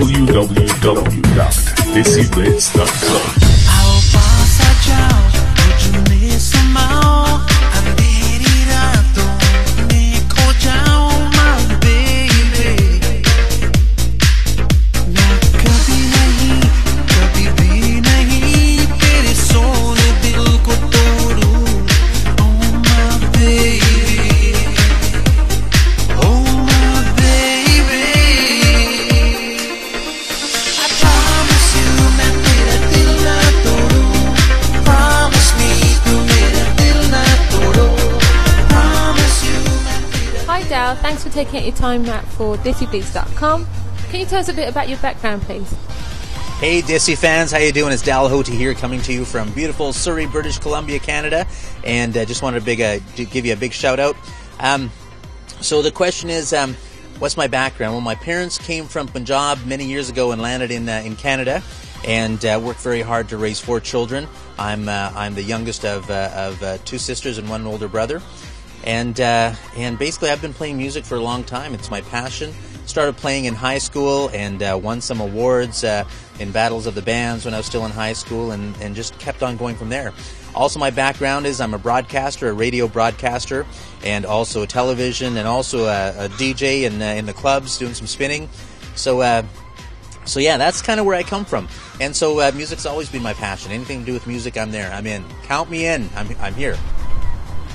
www.DESIblitz.com. आओ पास आ जाओ मुझमें समाओ अंधेरी रातों में खो जाओ my baby मैं कभी नहीं कभी भी नहीं तेरे सोने दिल को तोड़ूं oh my baby oh my baby I promise you मैं तेरा दिल ना तोड़ूं promise me तू मेरा दिल ना तोड़ो promise you मैं तेरा Hi Dal, thanks for taking out your time out for DESIblitz.com. Can you tell us a bit about your background, please? Hey Desi fans, how you doing? It's Dal Hothi here, coming to you from beautiful Surrey, British Columbia, Canada, and just wanted to give you a big shout out. So the question is, what's my background? Well, my parents came from Punjab many years ago and landed in Canada, and worked very hard to raise 4 children. I'm the youngest of 2 sisters and 1 older brother, and basically I've been playing music for a long time. It's my passion. Started playing in high school and won some awards in battles of the bands when I was still in high school, and just kept on going from there. Also, my background is I'm a broadcaster, a radio broadcaster, and also television, and also a DJ in the clubs doing some spinning. So yeah, that's kind of where I come from. And so music's always been my passion. Anything to do with music, I'm there. I'm in. Count me in. I'm here.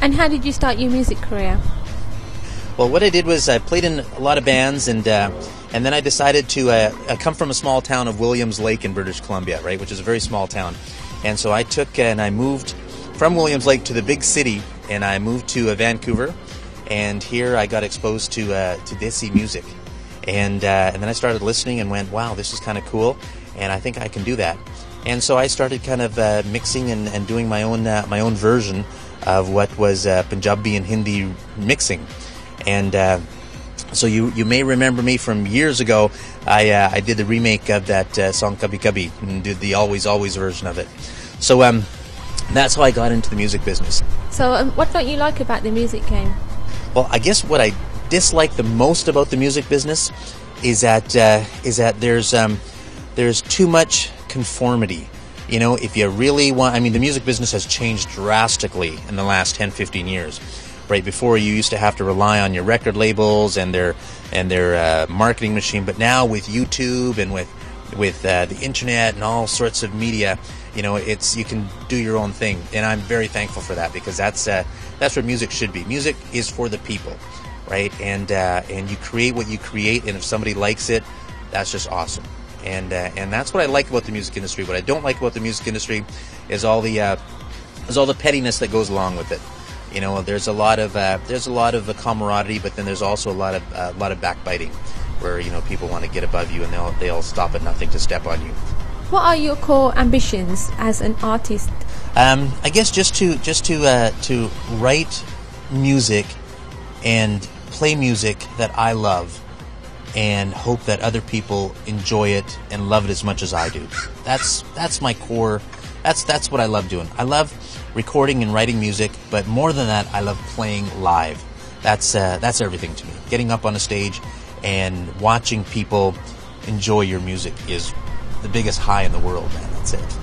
And how did you start your music career? Well, what I did was I played in a lot of bands, and then I decided to I come from a small town of Williams Lake in British Columbia, right, which is a very small town. And so I took and I moved from Williams Lake to the big city, and I moved to Vancouver, and here I got exposed to Desi music, and then I started listening and went, wow, this is kind of cool, and I think I can do that. And so I started kind of mixing and doing my own version of what was Punjabi and Hindi mixing. And so you may remember me from years ago. I did the remake of that song Kabhi Kabhi, and did the Always Always version of it. So that's how I got into the music business. So what don't you like about the music game? Well, I guess what I dislike the most about the music business is that there's too much conformity. You know, if you really want, I mean, the music business has changed drastically in the last 10, 15 years. Right, before you used to have to rely on your record labels and their marketing machine, but now with YouTube and with the internet and all sorts of media, you know, you can do your own thing, and I'm very thankful for that, because that's what music should be. Music is for the people, right? And you create what you create, and if somebody likes it, that's just awesome. And that's what I like about the music industry. What I don't like about the music industry is all the pettiness that goes along with it. You know, there's a lot of camaraderie, but then there's also a lot of backbiting, where, you know, people want to get above you, and they'll stop at nothing to step on you. What are your core ambitions as an artist? I guess just to write music and play music that I love, and hope that other people enjoy it and love it as much as I do. That's my core. That's what I love doing. I love recording and writing music, but more than that, I love playing live. That's everything to me. Getting up on a stage and watching people enjoy your music is the biggest high in the world, man. That's it.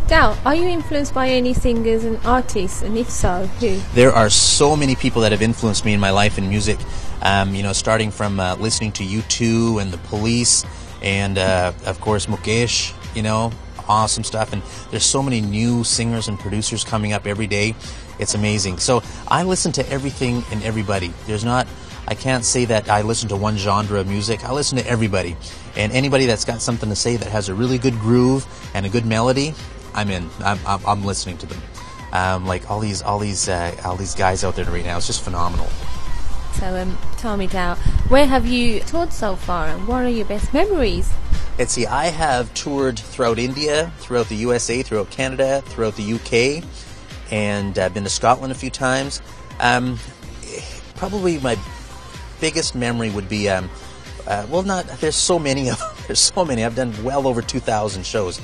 Dal, are you influenced by any singers and artists, and if so, who? There are so many people that have influenced me in my life in music. You know, starting from listening to U2 and The Police, and of course Mukesh. You know, awesome stuff. And there's so many new singers and producers coming up every day. It's amazing. So I listen to everything and everybody. I can't say that I listen to one genre of music. I listen to everybody, and anybody that's got something to say that has a really good groove and a good melody, I'm in. I'm listening to them. Like all these guys out there right now. It's just phenomenal. So tell me, Dal, where have you toured so far, and what are your best memories? Let's see. I have toured throughout India, throughout the USA, throughout Canada, throughout the UK, and I've been to Scotland a few times. Probably my biggest memory would be, there's so many of them. There's so many. I've done well over 2,000 shows.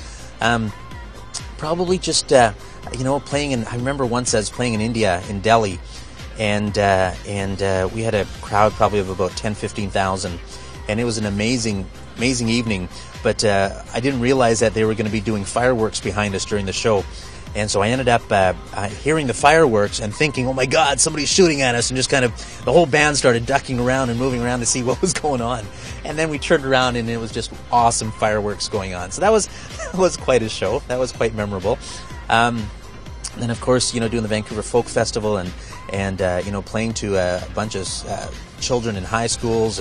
Probably just, playing in, I remember once I was playing in India, in Delhi, and we had a crowd probably of about 10, 15,000, and it was an amazing amazing evening. But I didn't realize that they were going to be doing fireworks behind us during the show. And so I ended up hearing the fireworks and thinking, oh my God, somebody's shooting at us. And just kind of, the whole band started ducking around and moving around to see what was going on. And then we turned around and it was just awesome fireworks going on. So that was quite a show. That was quite memorable. Then of course, doing the Vancouver Folk Festival and playing to a bunch of children in high schools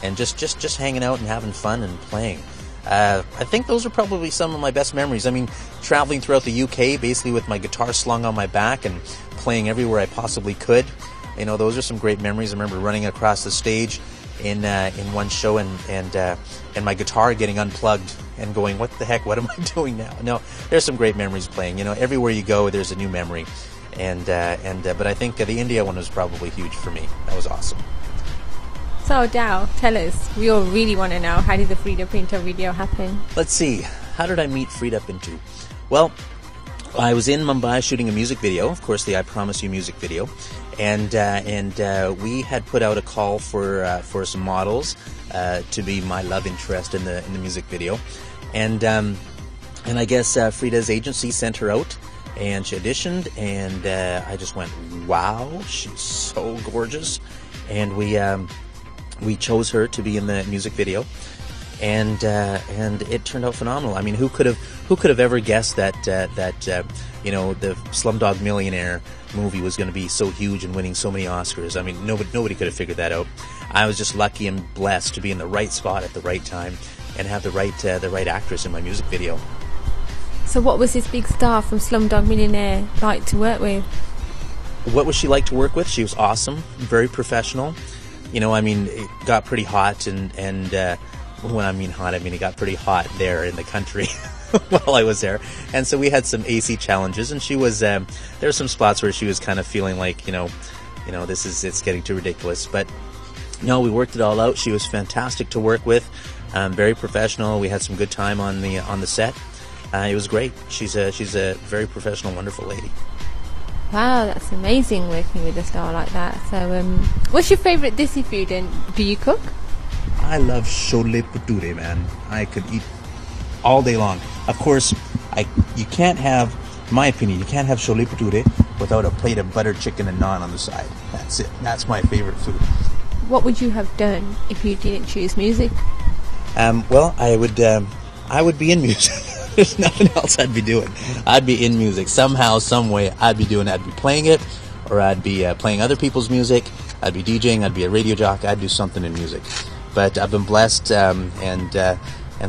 and just hanging out and having fun and playing. I think those are probably some of my best memories. I mean, traveling throughout the UK, basically with my guitar slung on my back and playing everywhere I possibly could. Those are some great memories. I remember running across the stage in one show and my guitar getting unplugged and going, what the heck, what am I doing now? No, there's some great memories playing. Everywhere you go, there's a new memory. But I think the India one was probably huge for me. That was awesome. So Dal, tell us, we all really want to know, how did the Frieda Pinto video happen? Let's see, how did I meet Frieda Pinto? Well, I was in Mumbai shooting a music video, of course the I Promise You music video, and we had put out a call for some models to be my love interest in the music video, and I guess Frieda's agency sent her out, and she auditioned, and I just went, wow, she's so gorgeous, and we chose her to be in the music video, and it turned out phenomenal. I mean, who could have ever guessed that the Slumdog Millionaire movie was going to be so huge and winning so many Oscars? I mean, nobody could have figured that out. I was just lucky and blessed to be in the right spot at the right time and have the right actress in my music video. So, what was this big star from Slumdog Millionaire like to work with? What was she like to work with? She was awesome, very professional. I mean, it got pretty hot, and when I mean hot, I mean it got pretty hot there in the country while I was there. And so we had some AC challenges, and she was, there were some spots where she was kind of feeling like, it's getting too ridiculous. But no, we worked it all out. She was fantastic to work with, very professional. We had some good time on the set. It was great. She's a very professional, wonderful lady. Wow, that's amazing working with a star like that. So, what's your favourite Desi food, and do you cook? I love chole bhature, man. I could eat all day long. Of course, you can't have, in my opinion, you can't have chole bhature without a plate of butter chicken and naan on the side. That's it. That's my favourite food. What would you have done if you didn't choose music? Well, I would be in music. There's nothing else I'd be doing. I'd be in music somehow, some way. I'd be playing it, or I'd be playing other people's music. I'd be DJing. I'd be a radio jock. I'd do something in music. But I've been blessed, and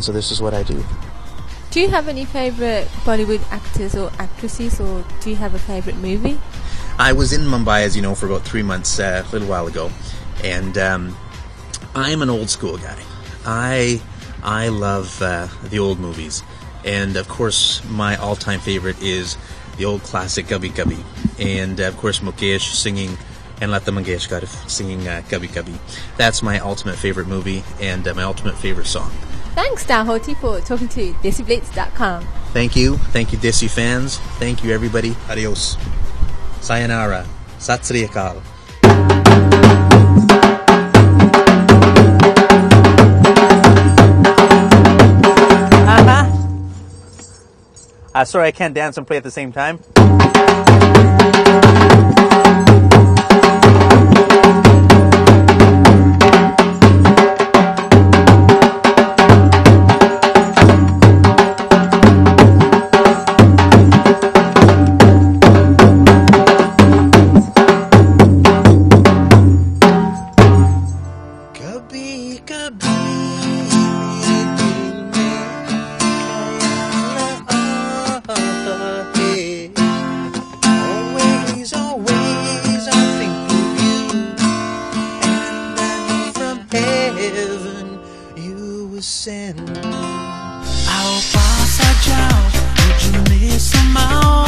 so this is what I do. Do you have any favourite Bollywood actors or actresses, or do you have a favourite movie? I was in Mumbai, as you know, for about 3 months, a little while ago, and I'm an old school guy. I love the old movies. And of course, my all-time favorite is the old classic Kabhi Kabhi, and of course Mukesh singing and Lata Mangeshkar singing Kabhi Kabhi. That's my ultimate favorite movie and my ultimate favorite song. Thanks, Dal Hothi, for talking to DESIblitz.com. Thank you, Desi fans. Thank you, everybody. Adios, sayonara, sat sri akal. Sorry, I can't dance and play at the same time. Kabhi kabhi always I think of you, and I know from heaven you were sent. Ao pass a jao, would you miss a mouth?